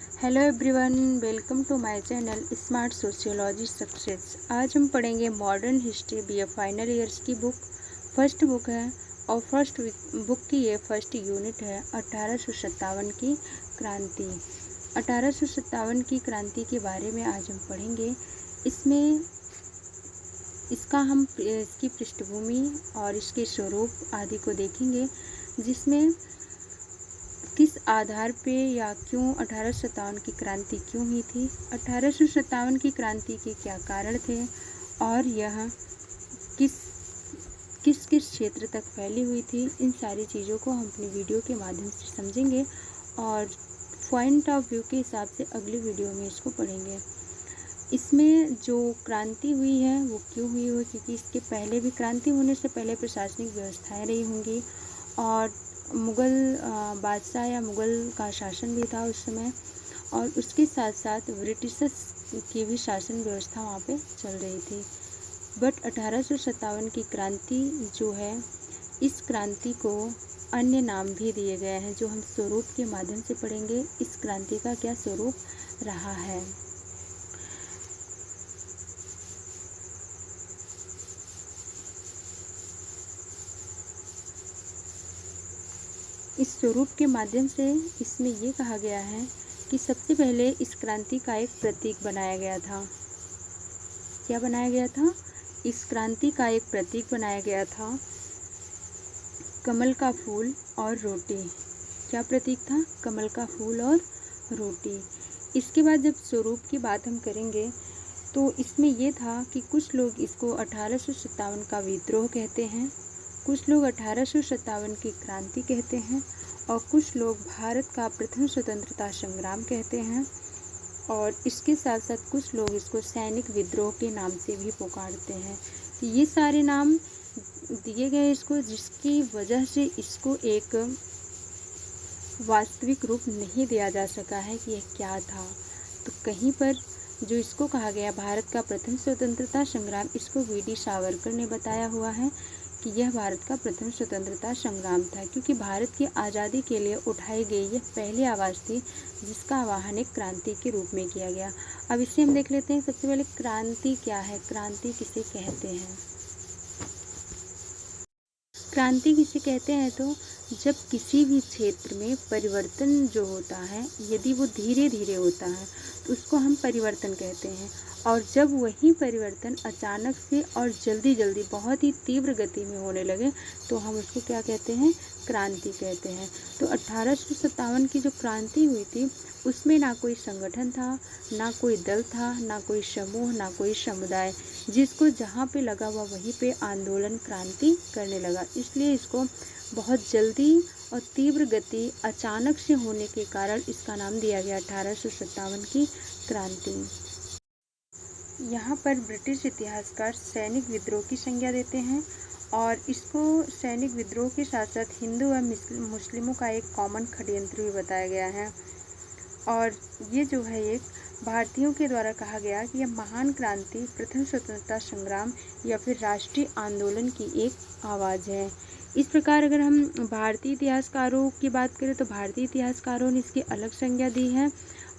Hello everyone, welcome to my channel smart sociology success. आज हम पढ़ेंगे modern history BA final years की book. First book है और फर्स्ट बुक की ये फर्स्ट यूनिट है 1857 की क्रांति। 1857 की क्रांति के बारे में आज हम पढ़ेंगे। इसमें इसकी पृष्ठभूमि और इसके स्वरूप आदि को देखेंगे, जिसमें किस आधार पे या क्यों 1857 की क्रांति क्यों हुई थी, 1857 की क्रांति के क्या कारण थे और यह किस किस किस क्षेत्र तक फैली हुई थी। इन सारी चीज़ों को हम अपनी वीडियो के माध्यम से समझेंगे और पॉइंट ऑफ व्यू के हिसाब से अगली वीडियो में इसको पढ़ेंगे। इसमें जो क्रांति हुई है वो क्यों हुई हो, क्योंकि इसके पहले भी क्रांति होने से पहले प्रशासनिक व्यवस्थाएं रही होंगी और मुग़ल बादशाह या मुग़ल का शासन भी था उस समय, और उसके साथ साथ ब्रिटिशर्स की भी शासन व्यवस्था वहाँ पे चल रही थी। बट 1857 की क्रांति जो है, इस क्रांति को अन्य नाम भी दिए गए हैं जो हम स्वरूप के माध्यम से पढ़ेंगे। इस क्रांति का क्या स्वरूप रहा है। इस स्वरूप के माध्यम से इसमें ये कहा गया है कि सबसे पहले इस क्रांति का एक प्रतीक बनाया गया था। क्या बनाया गया था? इस क्रांति का एक प्रतीक बनाया गया था कमल का फूल और रोटी। क्या प्रतीक था? कमल का फूल और रोटी। इसके बाद जब स्वरूप की बात हम करेंगे तो इसमें ये था कि कुछ लोग इसको 1857 का विद्रोह कहते हैं, कुछ लोग 1857 की क्रांति कहते हैं और कुछ लोग भारत का प्रथम स्वतंत्रता संग्राम कहते हैं, और इसके साथ साथ कुछ लोग इसको सैनिक विद्रोह के नाम से भी पुकारते हैं। तो ये सारे नाम दिए गए इसको, जिसकी वजह से इसको एक वास्तविक रूप नहीं दिया जा सका है कि यह क्या था। तो कहीं पर जो इसको कहा गया भारत का प्रथम स्वतंत्रता संग्राम, इसको वी.डी. सावरकर ने बताया हुआ है कि यह भारत का प्रथम स्वतंत्रता संग्राम था, क्योंकि भारत की आज़ादी के लिए उठाई गई यह पहली आवाज़ थी जिसका आह्वान एक क्रांति के रूप में किया गया। अब इसे हम देख लेते हैं। सबसे पहले क्रांति क्या है, क्रांति किसे कहते हैं। क्रांति किसे कहते हैं? तो जब किसी भी क्षेत्र में परिवर्तन जो होता है, यदि वो धीरे धीरे होता है तो उसको हम परिवर्तन कहते हैं, और जब वही परिवर्तन अचानक से और जल्दी जल्दी बहुत ही तीव्र गति में होने लगे तो हम उसको क्या कहते हैं? क्रांति कहते हैं। तो 1857 की जो क्रांति हुई थी उसमें ना कोई संगठन था, ना कोई दल था, ना कोई समूह, ना कोई समुदाय। जिसको जहाँ पे लगा हुआ वहीं पे आंदोलन क्रांति करने लगा। इसलिए इसको बहुत जल्दी और तीव्र गति अचानक से होने के कारण इसका नाम दिया गया 1857 की क्रांति। यहाँ पर ब्रिटिश इतिहासकार सैनिक विद्रोह की संज्ञा देते हैं और इसको सैनिक विद्रोह के साथ साथ हिंदू व मुस्लिमों का एक कॉमन षड्यंत्र भी बताया गया है। और ये जो है एक भारतीयों के द्वारा कहा गया कि यह महान क्रांति प्रथम स्वतंत्रता संग्राम या फिर राष्ट्रीय आंदोलन की एक आवाज़ है। इस प्रकार अगर हम भारतीय इतिहासकारों की बात करें तो भारतीय इतिहासकारों ने इसकी अलग संज्ञा दी है,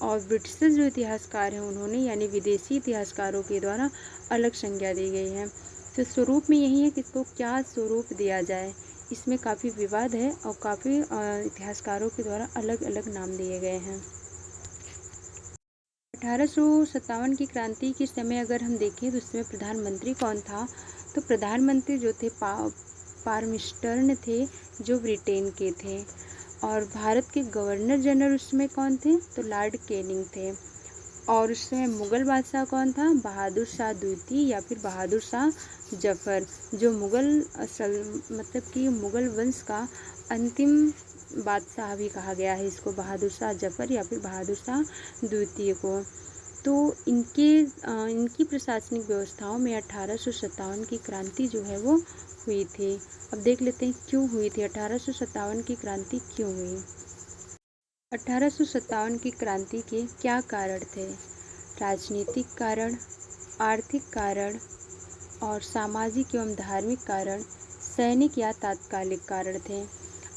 और ब्रिटिश जो इतिहासकार हैं उन्होंने, यानी विदेशी इतिहासकारों के द्वारा अलग संज्ञा दी गई है। तो स्वरूप में यही है कि इसको क्या स्वरूप दिया जाए, इसमें काफ़ी विवाद है और काफ़ी इतिहासकारों के द्वारा अलग अलग नाम दिए गए हैं। 1857 की क्रांति के समय अगर हम देखें तो उसमें प्रधानमंत्री कौन था? तो प्रधानमंत्री जो थे पारमिस्टर्न थे, जो ब्रिटेन के थे, और भारत के गवर्नर जनरल उसमें कौन थे? तो लॉर्ड कैनिंग थे। और उसमें मुग़ल बादशाह कौन था? बहादुर शाह द्वितीय या फिर बहादुर शाह जफ़र, जो मतलब कि मुग़ल वंश का अंतिम बादशाह भी कहा गया है इसको, बहादुर शाह जफ़र या फिर बहादुर शाह द्वितीय को। तो इनकी प्रशासनिक व्यवस्थाओं में 1857 की क्रांति जो है वो हुई थी। अब देख लेते हैं क्यों हुई थी, 1857 की क्रांति क्यों हुई। 1857 की क्रांति के क्या कारण थे? राजनीतिक कारण, आर्थिक कारण और सामाजिक एवं धार्मिक कारण, सैनिक या तात्कालिक कारण थे।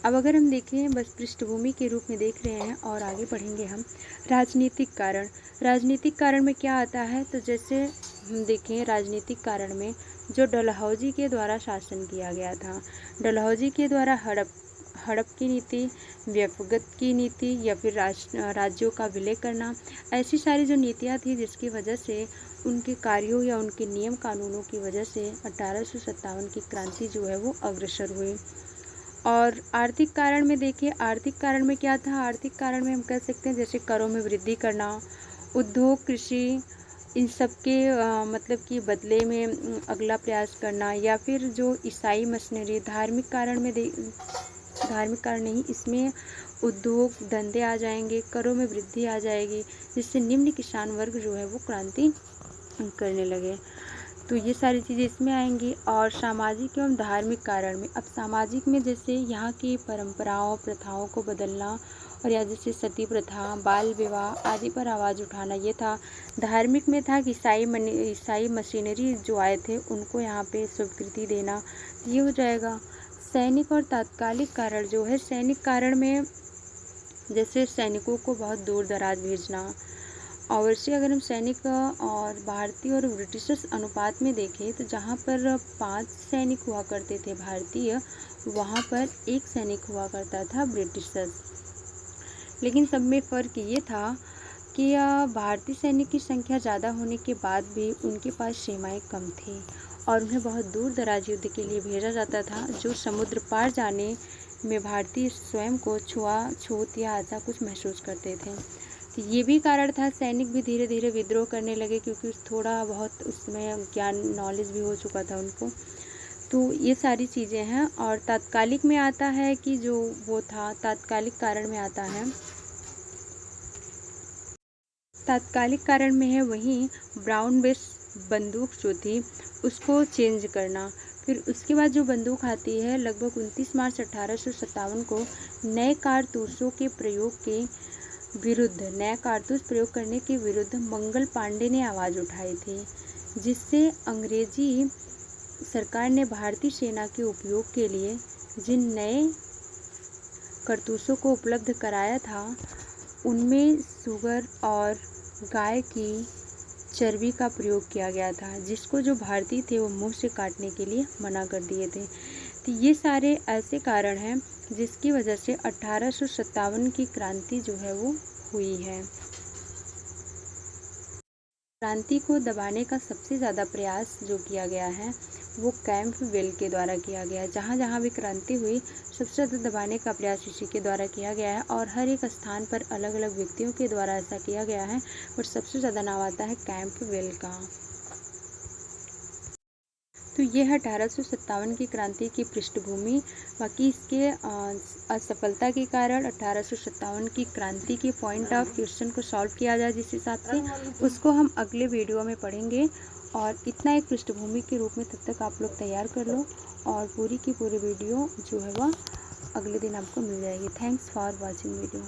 अब अगर हम देखें, बस पृष्ठभूमि के रूप में देख रहे हैं और आगे बढ़ेंगे हम। राजनीतिक कारण, राजनीतिक कारण में क्या आता है, तो जैसे हम देखें राजनीतिक कारण में जो डलहौजी के द्वारा शासन किया गया था, डलहौजी के द्वारा हड़प की नीति, व्यक्तिगत की नीति या फिर राज्यों का विलय करना, ऐसी सारी जो नीतियाँ थी जिसकी वजह से उनके कार्यों या उनके नियम कानूनों की वजह से 1857 की क्रांति जो है वो अग्रसर हुई। और आर्थिक कारण में देखिए, आर्थिक कारण में क्या था, आर्थिक कारण में हम कह सकते हैं जैसे करों में वृद्धि करना, उद्योग, कृषि, इन सब के मतलब कि बदले में अगला प्रयास करना, या फिर जो ईसाई मशीनरी, धार्मिक कारण में धार्मिक कारण नहीं, इसमें उद्योग धंधे आ जाएंगे, करों में वृद्धि आ जाएगी, जिससे निम्न किसान वर्ग जो है वो क्रांति करने लगे। तो ये सारी चीज़ें इसमें आएंगी। और सामाजिक एवं धार्मिक कारण में, अब सामाजिक में जैसे यहाँ की परंपराओं प्रथाओं को बदलना, और या जैसे सती प्रथा, बाल विवाह आदि पर आवाज़ उठाना, ये था। धार्मिक में था कि ईसाई मशीनरी जो आए थे उनको यहाँ पे स्वीकृति देना, ये हो जाएगा। सैनिक और तात्कालिक कारण जो है, सैनिक कारण में जैसे सैनिकों को बहुत दूर दराज भेजना, और वैसे अगर हम सैनिक और भारतीय और ब्रिटिशर्स अनुपात में देखें तो जहाँ पर 5 सैनिक हुआ करते थे भारतीय, वहाँ पर 1 सैनिक हुआ करता था ब्रिटिशर्स। लेकिन सब में फ़र्क ये था कि भारतीय सैनिक की संख्या ज़्यादा होने के बाद भी उनके पास सीमाएं कम थी और उन्हें बहुत दूर दराज युद्ध के लिए भेजा जाता था, जो समुद्र पार जाने में भारतीय स्वयं को छूत या ऐसा कुछ महसूस करते थे। तो ये भी कारण था, सैनिक भी धीरे धीरे विद्रोह करने लगे क्योंकि थोड़ा बहुत उसमें ज्ञान नॉलेज भी हो चुका था उनको। तो ये सारी चीज़ें हैं। और तात्कालिक में आता है कि जो वो था, तात्कालिक कारण में आता है, तात्कालिक कारण में है वहीं ब्राउन बेस बंदूक जो थी उसको चेंज करना। फिर उसके बाद जो बंदूक आती है लगभग 29 मार्च 1857 को नए कारतूसों के प्रयोग के विरुद्ध, नया कारतूस प्रयोग करने के विरुद्ध मंगल पांडे ने आवाज़ उठाई थी, जिससे अंग्रेजी सरकार ने भारतीय सेना के उपयोग के लिए जिन नए कारतूसों को उपलब्ध कराया था उनमें शुगर और गाय की चर्बी का प्रयोग किया गया था, जिसको जो भारतीय थे वो मुंह से काटने के लिए मना कर दिए थे। तो ये सारे ऐसे कारण हैं जिसकी वजह से 1857 की क्रांति जो है वो हुई है। क्रांति को दबाने का सबसे ज़्यादा प्रयास जो किया गया है वो कैंपबेल के द्वारा किया गया है। जहाँ जहाँ भी क्रांति हुई सबसे ज़्यादा दबाने का प्रयास इसी के द्वारा किया गया है, और हर एक स्थान पर अलग अलग व्यक्तियों के द्वारा ऐसा किया गया है, और सबसे ज़्यादा नाम आता है कैंपबेल का। तो ये है 1857 की क्रांति की पृष्ठभूमि। बाकी इसके असफलता के कारण 1857 की क्रांति के पॉइंट ऑफ क्वेश्चन को सॉल्व किया जाए जिस हिसाब से, उसको हम अगले वीडियो में पढ़ेंगे। और इतना एक पृष्ठभूमि के रूप में तब तक आप लोग तैयार कर लो, और पूरी की पूरी वीडियो जो है वह अगले दिन आपको मिल जाएगी। Thanks for watching video.